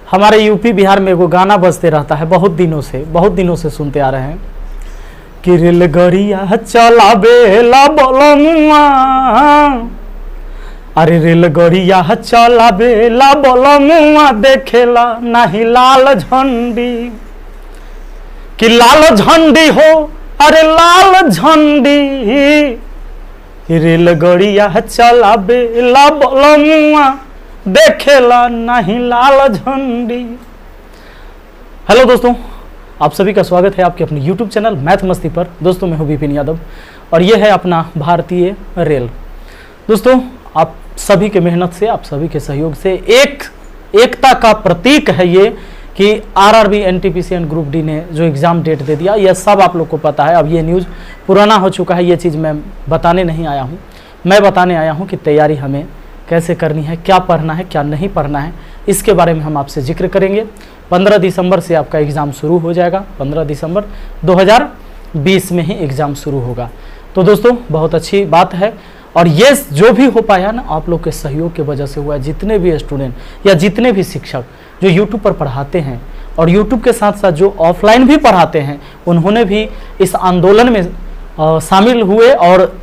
हमारे यूपी बिहार में एगो गाना बजते रहता है बहुत दिनों से सुनते आ रहे हैं कि रेलगाड़िया चलावेला बलमुआ, अरे रेलगाड़िया चलावेला बलमुआ देखेला नहीं लाल झंडी, कि लाल झंडी हो अरे लाल झंडी, रेलगाड़िया चलावेला बलमुआ देखेला नहीं लाल झंडी। हेलो दोस्तों, आप सभी का स्वागत है आपके अपने YouTube चैनल मैथ मस्ती पर। दोस्तों मैं हूं विपिन यादव और ये है अपना भारतीय रेल। दोस्तों आप सभी के मेहनत से, आप सभी के सहयोग से एकता का प्रतीक है ये कि RRB NTPC and group D ने जो एग्ज़ाम डेट दे दिया, यह सब आप लोग को पता है। अब ये न्यूज़ पुराना हो चुका है, ये चीज़ मैं बताने नहीं आया हूँ। मैं बताने आया हूँ कि तैयारी हमें कैसे करनी है, क्या पढ़ना है क्या नहीं पढ़ना है, इसके बारे में हम आपसे जिक्र करेंगे। 15 दिसंबर से आपका एग्ज़ाम शुरू हो जाएगा। 15 दिसंबर 2020 में ही एग्ज़ाम शुरू होगा। तो दोस्तों बहुत अच्छी बात है और ये जो भी हो पाया ना आप लोग के सहयोग की वजह से हुआ है। जितने भी स्टूडेंट या जितने भी शिक्षक जो यूट्यूब पर पढ़ाते हैं और यूट्यूब के साथ साथ जो ऑफलाइन भी पढ़ाते हैं, उन्होंने भी इस आंदोलन में शामिल हुए और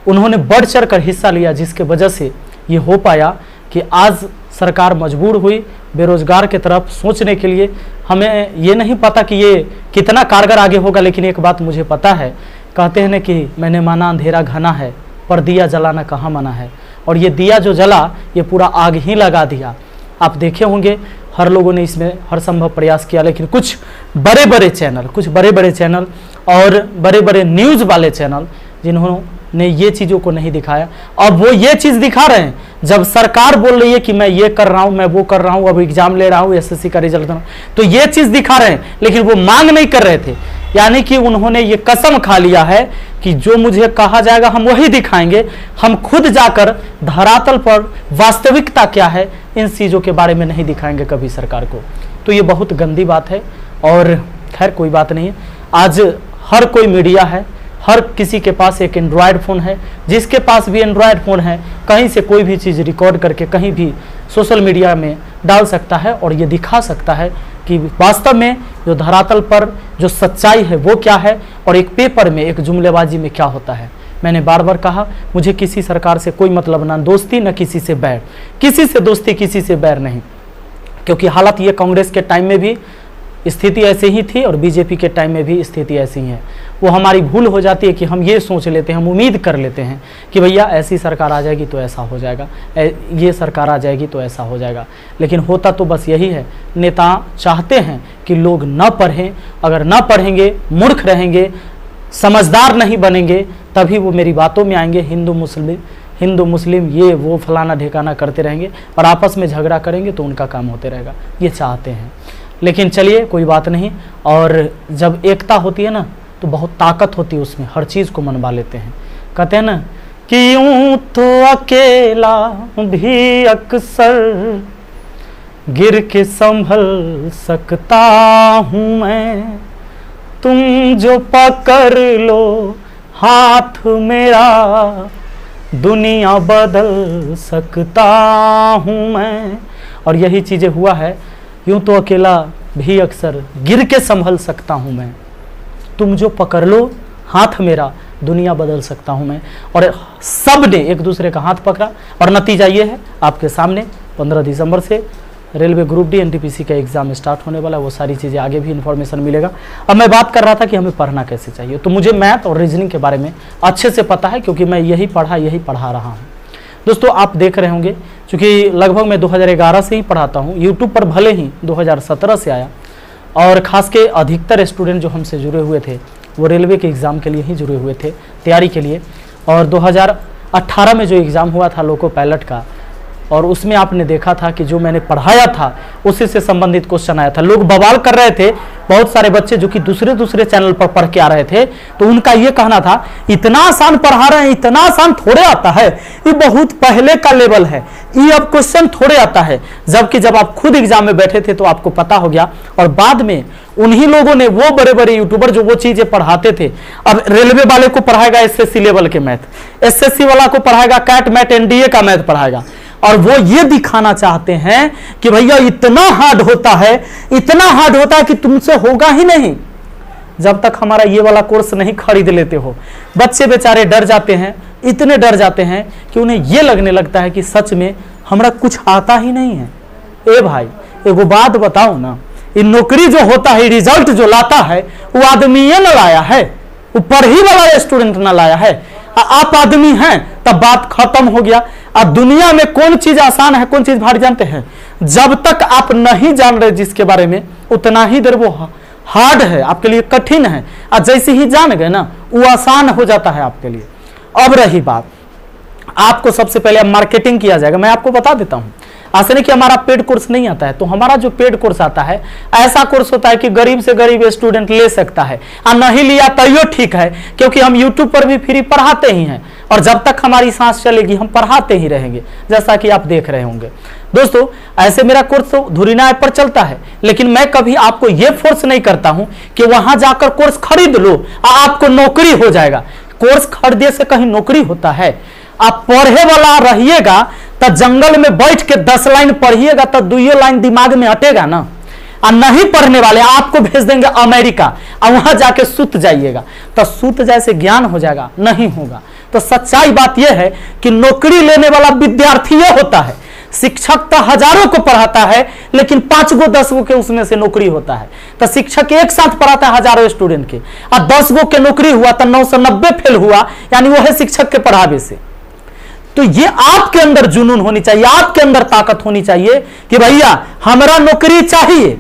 उन्होंने बढ़ चढ़ कर हिस्सा लिया, जिसके वजह से ये हो पाया कि आज सरकार मजबूर हुई बेरोजगार की तरफ सोचने के लिए। हमें ये नहीं पता कि ये कितना कारगर आगे होगा, लेकिन एक बात मुझे पता है, कहते हैं ना कि मैंने माना अंधेरा घना है पर दिया जलाना कहाँ मना है, और ये दिया जो जला ये पूरा आग ही लगा दिया। आप देखे होंगे हर लोगों ने इसमें हर संभव प्रयास किया, लेकिन कुछ बड़े बड़े चैनल और बड़े बड़े न्यूज़ वाले चैनल जिन्होंने ये चीज़ों को नहीं दिखाया, अब वो ये चीज़ दिखा रहे हैं। जब सरकार बोल रही है कि मैं ये कर रहा हूँ, मैं वो कर रहा हूँ, अब एग्जाम ले रहा हूँ, एसएससी का रिजल्ट, तो ये चीज़ दिखा रहे हैं, लेकिन वो मांग नहीं कर रहे थे। यानी कि उन्होंने ये कसम खा लिया है कि जो मुझे कहा जाएगा हम वही दिखाएंगे, हम खुद जाकर धरातल पर वास्तविकता क्या है इन चीज़ों के बारे में नहीं दिखाएंगे कभी सरकार को। तो ये बहुत गंदी बात है और खैर कोई बात नहीं है। आज हर कोई मीडिया है, हर किसी के पास एक एंड्रॉयड फ़ोन है, जिसके पास भी एंड्रॉयड फ़ोन है कहीं से कोई भी चीज़ रिकॉर्ड करके कहीं भी सोशल मीडिया में डाल सकता है और ये दिखा सकता है कि वास्तव में जो धरातल पर जो सच्चाई है वो क्या है और एक पेपर में एक जुमलेबाजी में क्या होता है। मैंने बार बार कहा मुझे किसी सरकार से कोई मतलब ना दोस्ती न किसी से बैर, किसी से दोस्ती किसी से बैर नहीं, क्योंकि हालत ये कांग्रेस के टाइम में भी स्थिति ऐसे ही थी और बीजेपी के टाइम में भी स्थिति ऐसी ही है। वो हमारी भूल हो जाती है कि हम ये सोच लेते हैं, हम उम्मीद कर लेते हैं कि भैया ऐसी सरकार आ जाएगी तो ऐसा हो जाएगा, ये सरकार आ जाएगी तो ऐसा हो जाएगा, लेकिन होता तो बस यही है। नेता चाहते हैं कि लोग न पढ़ें, अगर न पढ़ेंगे, मूर्ख रहेंगे, समझदार नहीं बनेंगे, तभी वो मेरी बातों में आएंगे। हिंदू मुस्लिम ये वो फलाना ढिकाना करते रहेंगे और आपस में झगड़ा करेंगे तो उनका काम होते रहेगा, ये चाहते हैं। लेकिन चलिए कोई बात नहीं, और जब एकता होती है ना तो बहुत ताकत होती है उसमें, हर चीज़ को मनवा लेते हैं। कहते हैं ना कि यूं तो अकेला भी अक्सर गिर के संभल सकता हूँ मैं, तुम जो पकड़ लो हाथ मेरा दुनिया बदल सकता हूँ मैं। और यही चीज़ें हुआ है, यूं तो अकेला भी अक्सर गिर के संभल सकता हूं मैं, तुम जो पकड़ लो हाथ मेरा दुनिया बदल सकता हूं मैं। और सब ने एक दूसरे का हाथ पकड़ा और नतीजा ये है आपके सामने। 15 दिसंबर से रेलवे ग्रुप डी एनटीपीसी का एग्जाम स्टार्ट होने वाला है, वो सारी चीज़ें आगे भी इन्फॉर्मेशन मिलेगा। अब मैं बात कर रहा था कि हमें पढ़ना कैसे चाहिए, तो मुझे मैथ और रीजनिंग के बारे में अच्छे से पता है क्योंकि मैं यही पढ़ा रहा हूँ। दोस्तों आप देख रहे होंगे क्योंकि लगभग मैं 2011 से ही पढ़ाता हूँ, यूट्यूब पर भले ही 2017 से आया, और ख़ास के अधिकतर स्टूडेंट जो हमसे जुड़े हुए थे वो रेलवे के एग्ज़ाम के लिए ही जुड़े हुए थे, तैयारी के लिए। और 2018 में जो एग्ज़ाम हुआ था लोको पायलट का, और उसमें आपने देखा था कि जो मैंने पढ़ाया था उसी से संबंधित क्वेश्चन आया था। लोग बवाल कर रहे थे, बहुत सारे बच्चे जो कि दूसरे चैनल पर पढ़ के आ रहे थे, तो उनका ये कहना था इतना आसान पढ़ा रहे हैं, इतना आसान थोड़े आता है, ये बहुत पहले का लेवल है, ये अब क्वेश्चन थोड़े आता है। जबकि जब आप खुद एग्जाम में बैठे थे तो आपको पता हो गया, और बाद में उन्हीं लोगों ने, वो बड़े बड़े यूट्यूबर जो वो चीजें पढ़ाते थे, अब रेलवे वाले को पढ़ाएगा एसएससी लेवल के मैथ, एसएससी वाला को पढ़ाएगा कैट मैट एनडीए का मैथ पढ़ाएगा, और वो ये दिखाना चाहते हैं कि भैया इतना हार्ड होता है, इतना हार्ड होता है कि तुमसे होगा ही नहीं जब तक हमारा ये वाला कोर्स नहीं खरीद लेते हो। बच्चे बेचारे डर जाते हैं, इतने डर जाते हैं कि उन्हें ये लगने लगता है कि सच में हमरा कुछ आता ही नहीं है। ए भाई एगो बात बताओ ना, ये नौकरी जो होता है, रिजल्ट जो लाता है, वो आदमी ये न लाया है, वो पढ़ी वाला स्टूडेंट न लाया है। आप आदमी हैं तब बात खत्म हो गया। अब दुनिया में कौन चीज आसान है, कौन चीज भारी जानते हैं? जब तक आप नहीं जान रहे जिसके बारे में, उतना ही देर वो हार्ड है, आपके लिए कठिन है। और जैसे ही जान गए ना, वो आसान हो जाता है आपके लिए। अब रही बात, आपको सबसे पहले मार्केटिंग किया जाएगा। मैं आपको बता देता हूं, ऐसा नहीं कि हमारा पेड कोर्स नहीं आता है। तो हमारा जो पेड कोर्स आता है, ऐसा कोर्स होता है कि गरीब से गरीब स्टूडेंट ले सकता है, और नहीं लिया तो ठीक है, क्योंकि हम यूट्यूब पर भी फ्री पढ़ाते ही हैं, और जब तक हमारी सांस चलेगी हम पढ़ाते ही रहेंगे, जैसा कि आप देख रहे होंगे। दोस्तों, ऐसे मेरा कोर्स तो धुरीना ऐप पर चलता है, लेकिन मैं कभी आपको यह फोर्स नहीं करता हूं कि वहां जाकर कोर्स खरीद लो आपको नौकरी हो जाएगा। कोर्स खरीदने से कहीं नौकरी होता है? आप पढ़े वाला रहिएगा तो जंगल में बैठ के 10 लाइन पढ़िएगा तो 2 लाइन दिमाग में हटेगा ना। और नहीं पढ़ने वाले आपको भेज देंगे अमेरिका, और वहां जाके सुत जाइएगा, तो सुत जैसे ज्ञान हो जाएगा? नहीं होगा। तो सच्चाई बात यह है कि नौकरी लेने वाला विद्यार्थी होता है। शिक्षक तो हजारों को पढ़ाता है, लेकिन 5 गो 10 गो के उसमें से नौकरी होता है। तो शिक्षक एक साथ पढ़ाता है हजारों स्टूडेंट के, और 10 गो के नौकरी हुआ तो 990 फेल हुआ, यानी वो है शिक्षक के पढ़ावे से। तो ये आपके अंदर जुनून होनी चाहिए, आपके अंदर ताकत होनी चाहिए कि भैया हमारा नौकरी चाहिए,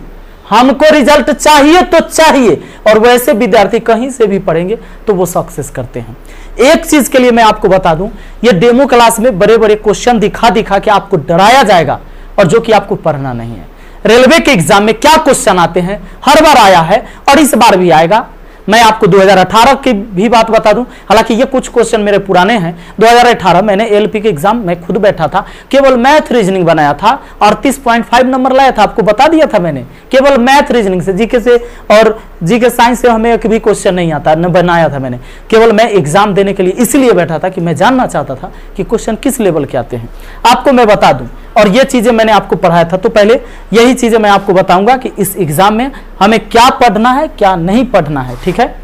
हमको रिजल्ट चाहिए तो चाहिए। और वैसे विद्यार्थी कहीं से भी पढ़ेंगे तो वो सक्सेस करते हैं। एक चीज के लिए मैं आपको बता दूं, ये डेमो क्लास में बड़े बड़े क्वेश्चन दिखा दिखा के आपको डराया जाएगा, और जो कि आपको पढ़ना नहीं है। रेलवे के एग्जाम में क्या क्वेश्चन आते हैं, हर बार आया है और इस बार भी आएगा। मैं आपको 2018 की भी बात बता दूं, हालांकि ये कुछ क्वेश्चन मेरे पुराने हैं। 2018 मैंने एलपी के एग्जाम में खुद बैठा था, केवल मैथ रीजनिंग बनाया था, 38.5 नंबर लाया था। आपको बता दिया था मैंने, केवल मैथ रीजनिंग से, जीके से और जीके साइंस से हमें एक भी क्वेश्चन नहीं आता, न बनाया था मैंने। केवल मैं एग्जाम देने के लिए इसलिए बैठा था कि मैं जानना चाहता था कि क्वेश्चन किस लेवल के आते हैं। आपको मैं बता दूं, और ये चीजें मैंने आपको पढ़ाया था, तो पहले यही चीजें मैं आपको बताऊंगा कि इस एग्जाम में हमें क्या पढ़ना है, क्या नहीं पढ़ना है। ठीक है,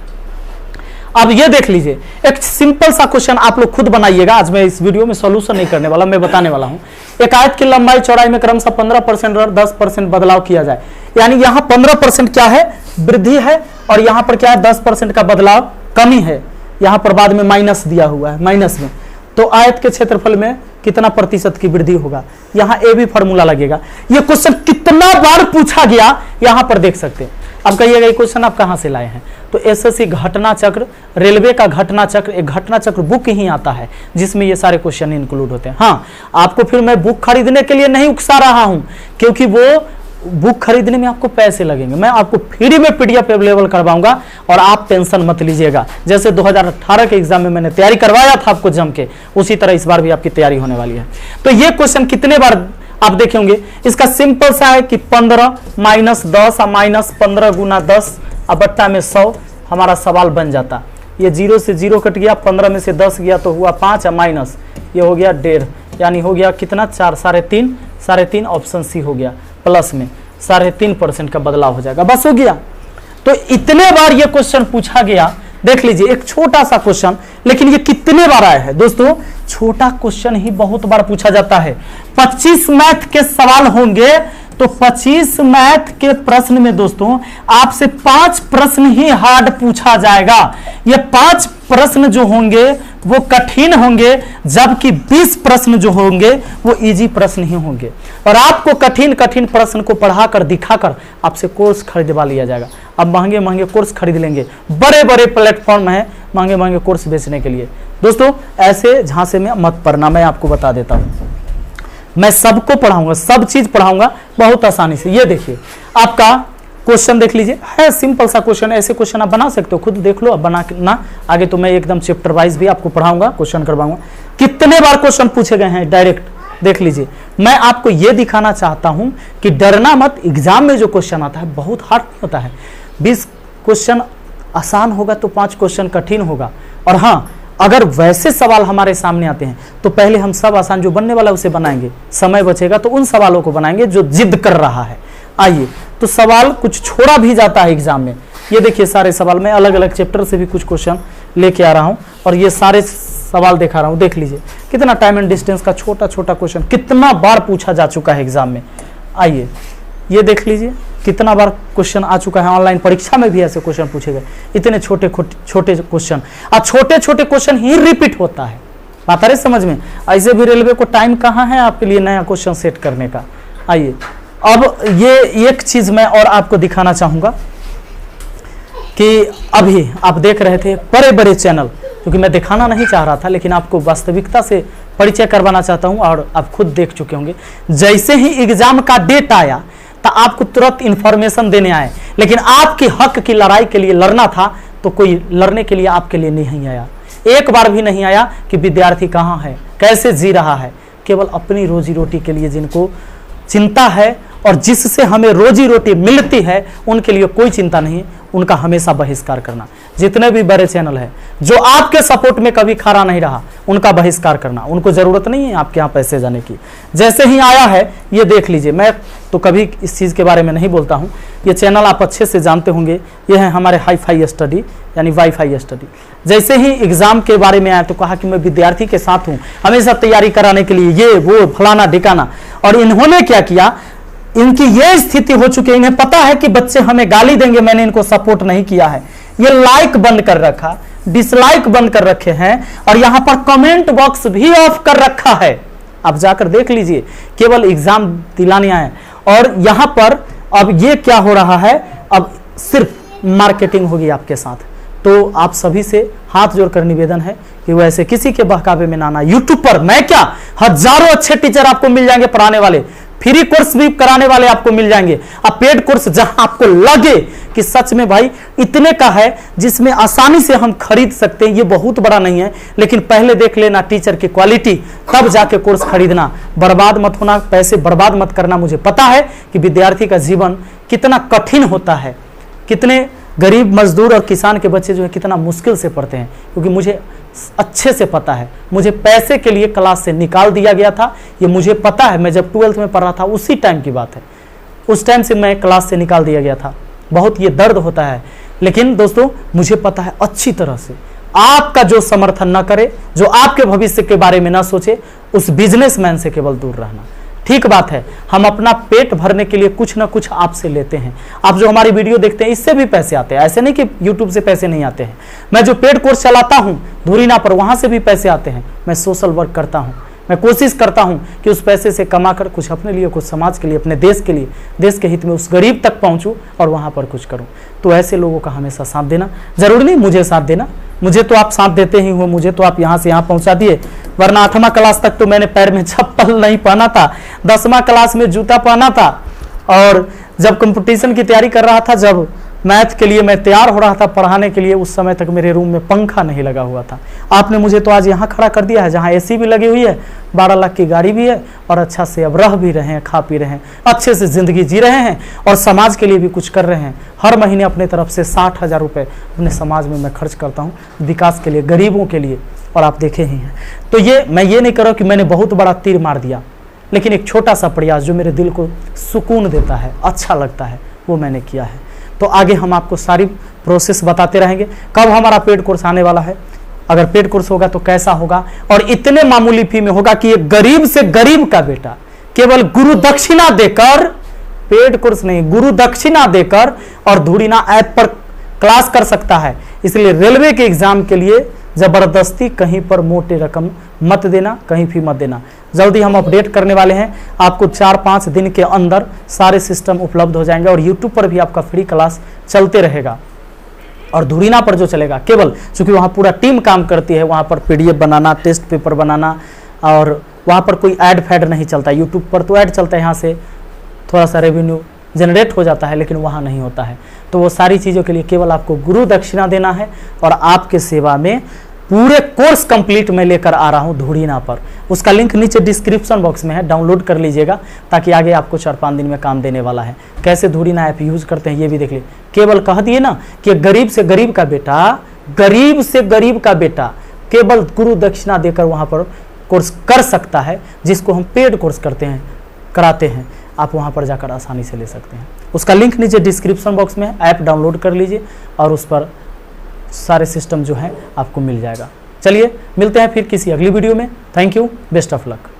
अब ये देख लीजिए, एक सिंपल सा क्वेश्चन आप लोग खुद बनाइएगा। आज मैं इस वीडियो में सॉल्यूशन नहीं करने वाला, मैं बताने वाला हूं। एक आयत की लंबाई चौड़ाई में क्रमशः 15% और 10% बदलाव किया जाए, यानी यहां 15% क्या है, वृद्धि है, और यहां पर क्या है, 10% का बदलाव, कमी है। यहां पर बाद में माइनस दिया हुआ है, माइनस में। तो आयत के क्षेत्रफल में कितना प्रतिशत की वृद्धि होगा, यहां ए भी फॉर्मूला लगेगा। यह क्वेश्चन कितना बार पूछा गया यहां पर देख सकते हैं। अब कहिएगा ये क्वेश्चन आप कहां से लाए हैं? तो एसएससी घटना चक्र, रेलवे का घटना चक्र, एक घटना चक्र बुक ही आता है जिसमें ये सारे क्वेश्चन इंक्लूड होते हैं। हाँ, आपको फिर मैं बुक खरीदने के लिए नहीं उकसा रहा हूं, क्योंकि वो बुक खरीदने में आपको पैसे लगेंगे। मैं आपको फ्री में पीडीएफ अवेलेबल करवाऊंगा, और आप टेंशन मत लीजिएगा। जैसे 2018 के एग्जाम में मैंने तैयारी करवाया था आपको जम के, उसी तरह इस बार भी आपकी तैयारी होने वाली है। तो ये क्वेश्चन कितने बार आप देखेंगे, इसका सिंपल सा है कि 15 माइनस 10 और माइनस 15 गुना 10 और बट्टा में 100 हमारा सवाल बन जाता। ये 0 से 0 कट गया, 15 में से 10 गया तो हुआ 5, और माइनस ये हो गया 1.5, यानी हो गया कितना, 4, 3.5, ऑप्शन सी हो गया। प्लस में 3.5% का बदलाव हो जाएगा, बस हो गया। तो इतने बार ये क्वेश्चन पूछा गया, देख लीजिए, एक छोटा सा क्वेश्चन, लेकिन ये कितने बार आया है दोस्तों? छोटा क्वेश्चन ही बहुत बार पूछा जाता है। 25 मैथ के सवाल होंगे, तो 25 मैथ के प्रश्न में दोस्तों आपसे 5 प्रश्न ही हार्ड पूछा जाएगा। ये 5 प्रश्न जो होंगे वो कठिन होंगे, जबकि 20 प्रश्न जो होंगे वो इजी प्रश्न ही होंगे। और आपको कठिन कठिन प्रश्न को पढ़ाकर दिखाकर आपसे कोर्स खरीदवा लिया जाएगा। अब महंगे महंगे कोर्स खरीद लेंगे, बड़े बड़े प्लेटफॉर्म है महंगे महंगे कोर्स बेचने के लिए। दोस्तों, ऐसे झांसे में मत पड़ना, मैं आपको बता देता हूं। मैं सबको पढ़ाऊंगा, सब चीज पढ़ाऊंगा बहुत आसानी से। ये देखिए, आपका क्वेश्चन देख लीजिए, है सिंपल सा क्वेश्चन। ऐसे क्वेश्चन आप बना सकते हो, खुद देख लो। अब बना ना आगे तो मैं एकदम चैप्टर वाइज भी आपको पढ़ाऊंगा, क्वेश्चन करवाऊंगा। कितने बार क्वेश्चन पूछे गए हैं डायरेक्ट देख लीजिए। मैं आपको यह दिखाना चाहता हूं कि डरना मत, एग्जाम में जो क्वेश्चन आता है बहुत हार्ड नहीं होता है। 20 क्वेश्चन आसान होगा तो 5 क्वेश्चन कठिन होगा। और हाँ, अगर वैसे सवाल हमारे सामने आते हैं तो पहले हम सब आसान जो बनने वाला है उसे बनाएंगे, समय बचेगा तो उन सवालों को बनाएंगे जो जिद कर रहा है। आइए, तो सवाल कुछ छोड़ा भी जाता है एग्जाम में। ये देखिए सारे सवाल, मैं अलग अलग चैप्टर से भी कुछ क्वेश्चन लेके आ रहा हूं और ये सारे सवाल दिखा रहा हूं। देख लीजिए कितना टाइम एंड डिस्टेंस का छोटा छोटा क्वेश्चन कितना बार पूछा जा चुका है एग्जाम में। आइए ये देख लीजिए कितना बार क्वेश्चन आ चुका है, ऑनलाइन परीक्षा में भी ऐसे क्वेश्चन पूछे गए। इतने छोटे छोटे क्वेश्चन, और छोटे छोटे क्वेश्चन ही रिपीट होता है। बात आ रही समझ में? ऐसे भी रेलवे को टाइम कहाँ है आपके लिए नया क्वेश्चन सेट करने का। आइए अब ये एक चीज मैं और आपको दिखाना चाहूंगा कि अभी आप देख रहे थे बड़े बड़े चैनल, क्योंकि मैं दिखाना नहीं चाह रहा था लेकिन आपको वास्तविकता से परिचय करवाना चाहता हूं और आप खुद देख चुके होंगे। जैसे ही एग्जाम का डेट आया तो आपको तुरंत इंफॉर्मेशन देने आए, लेकिन आपके हक की लड़ाई के लिए लड़ना था तो कोई लड़ने के लिए आपके लिए नहीं आया। एक बार भी नहीं आया कि विद्यार्थी कहाँ है, कैसे जी रहा है। केवल अपनी रोजी रोटी के लिए जिनको चिंता है और जिससे हमें रोजी रोटी मिलती है उनके लिए कोई चिंता नहीं, उनका हमेशा बहिष्कार करना। जितने भी बड़े चैनल है जो आपके सपोर्ट में कभी खड़ा नहीं रहा उनका बहिष्कार करना। उनको जरूरत नहीं है आपके यहाँ पैसे जाने की। जैसे ही आया है ये देख लीजिए, मैं तो कभी इस चीज़ के बारे में नहीं बोलता हूँ, ये चैनल आप अच्छे से जानते होंगे। ये है हमारे हाई-फाई स्टडी यानी वाईफाई स्टडी। जैसे ही एग्जाम के बारे में आया तो कहा कि मैं विद्यार्थी के साथ हूँ हमेशा तैयारी कराने के लिए, ये वो फलाना ढिकाना। और इन्होंने क्या किया, इनकी ये स्थिति हो चुकी है, इन्हें पता है कि बच्चे हमें गाली देंगे, मैंने इनको सपोर्ट नहीं किया है। ये लाइक बंद कर रखा, डिसलाइक बंद कर रखे हैं और यहां पर कमेंट बॉक्स भी ऑफ कर रखा है। आप जाकर देख लीजिए, केवल एग्जाम दिलाने आए। और यहां पर अब ये क्या हो रहा है, अब सिर्फ मार्केटिंग होगी आपके साथ। तो आप सभी से हाथ जोड़कर निवेदन है कि वैसे किसी के बहकावे में ना आना। यूट्यूब पर मैं क्या, हजारों अच्छे टीचर आपको मिल जाएंगे पढ़ाने वाले, फ्री कोर्स भी कराने वाले आपको मिल जाएंगे। अब पेड कोर्स जहां आपको लगे कि सच में भाई इतने का है जिसमें आसानी से हम खरीद सकते हैं, ये बहुत बड़ा नहीं है, लेकिन पहले देख लेना टीचर की क्वालिटी, तब जाके कोर्स खरीदना। बर्बाद मत होना, पैसे बर्बाद मत करना। मुझे पता है कि विद्यार्थी का जीवन कितना कठिन होता है, कितने गरीब मजदूर और किसान के बच्चे जो है कितना मुश्किल से पढ़ते हैं, क्योंकि मुझे अच्छे से पता है। मुझे पैसे के लिए क्लास से निकाल दिया गया था, ये मुझे पता है। मैं जब 12th में पढ़ रहा था उसी टाइम की बात है, उस टाइम से मैं क्लास से निकाल दिया गया था। बहुत ये दर्द होता है, लेकिन दोस्तों मुझे पता है अच्छी तरह से। आपका जो समर्थन न करे, जो आपके भविष्य के बारे में ना सोचे, उस बिजनेसमैन से केवल दूर रहना। ठीक बात है, हम अपना पेट भरने के लिए कुछ ना कुछ आपसे लेते हैं। आप जो हमारी वीडियो देखते हैं इससे भी पैसे आते हैं, ऐसे नहीं कि यूट्यूब से पैसे नहीं आते हैं। मैं जो पेड कोर्स चलाता हूं धुरीना पर, वहां से भी पैसे आते हैं। मैं सोशल वर्क करता हूं, मैं कोशिश करता हूं कि उस पैसे से कमाकर कुछ अपने लिए, कुछ समाज के लिए, अपने देश के लिए, देश के हित में उस गरीब तक पहुंचूं और वहां पर कुछ करूं। तो ऐसे लोगों का हमेशा साथ देना। जरूरी नहीं मुझे साथ देना, मुझे तो आप साथ देते ही हो, मुझे तो आप यहां से यहां पहुंचा दिए। वरना 8वां क्लास तक तो मैंने पैर में चप्पल नहीं पहना था, 10वां क्लास में जूता पहना था। और जब कंपटीशन की तैयारी कर रहा था, जब मैथ के लिए मैं तैयार हो रहा था पढ़ाने के लिए, उस समय तक मेरे रूम में पंखा नहीं लगा हुआ था। आपने मुझे तो आज यहाँ खड़ा कर दिया है जहाँ एसी भी लगी हुई है, 12 लाख की गाड़ी भी है और अच्छा से अब रह भी रहे हैं, खा पी रहे हैं, अच्छे से जिंदगी जी रहे हैं और समाज के लिए भी कुछ कर रहे हैं। हर महीने अपने तरफ से 60,000 रुपये अपने समाज में मैं खर्च करता हूँ विकास के लिए, गरीबों के लिए, और आप देखे ही हैं। तो ये मैं ये नहीं कर रहा कि मैंने बहुत बड़ा तीर मार दिया, लेकिन एक छोटा सा प्रयास जो मेरे दिल को सुकून देता है, अच्छा लगता है, वो मैंने किया है। तो आगे हम आपको सारी प्रोसेस बताते रहेंगे। कब हमारा पेड कोर्स आने वाला है, अगर पेड कोर्स होगा तो कैसा होगा, और इतने मामूली फी में होगा कि एक गरीब से गरीब का बेटा केवल गुरु दक्षिणा देकर, पेड कोर्स नहीं, गुरु दक्षिणा देकर और धुरीना ऐप पर क्लास कर सकता है। इसलिए रेलवे के एग्जाम के लिए जबरदस्ती कहीं पर मोटे रकम मत देना, कहीं भी मत देना। जल्दी हम अपडेट करने वाले हैं, आपको 4-5 दिन के अंदर सारे सिस्टम उपलब्ध हो जाएंगे और यूट्यूब पर भी आपका फ्री क्लास चलते रहेगा। और धुरीना पर जो चलेगा केवल, चूंकि वहाँ पूरा टीम काम करती है, वहाँ पर PDF बनाना, टेस्ट पेपर बनाना, और वहाँ पर कोई ऐड फैड नहीं चलता। यूट्यूब पर तो ऐड चलता है, यहाँ से थोड़ा सा रेवेन्यू जनरेट हो जाता है, लेकिन वहाँ नहीं होता है। तो वो सारी चीज़ों के लिए केवल आपको गुरु दक्षिणा देना है और आपके सेवा में पूरे कोर्स कंप्लीट मैं लेकर आ रहा हूँ धुरीना पर। उसका लिंक नीचे डिस्क्रिप्शन बॉक्स में है, डाउनलोड कर लीजिएगा ताकि आगे आपको 4-5 दिन में काम देने वाला है। कैसे धुरीना ऐप यूज करते हैं ये भी देख लीजिए। केवल कह दिए ना कि गरीब से गरीब का बेटा, गरीब से गरीब का बेटा केवल गुरु दक्षिणा देकर वहाँ पर कोर्स कर सकता है, जिसको हम पेड कोर्स कराते हैं। आप वहाँ पर जाकर आसानी से ले सकते हैं। उसका लिंक नीचे डिस्क्रिप्शन बॉक्स में है, ऐप डाउनलोड कर लीजिए और उस पर सारे सिस्टम जो है आपको मिल जाएगा। चलिए मिलते हैं फिर किसी अगली वीडियो में। Thank you, best of luck.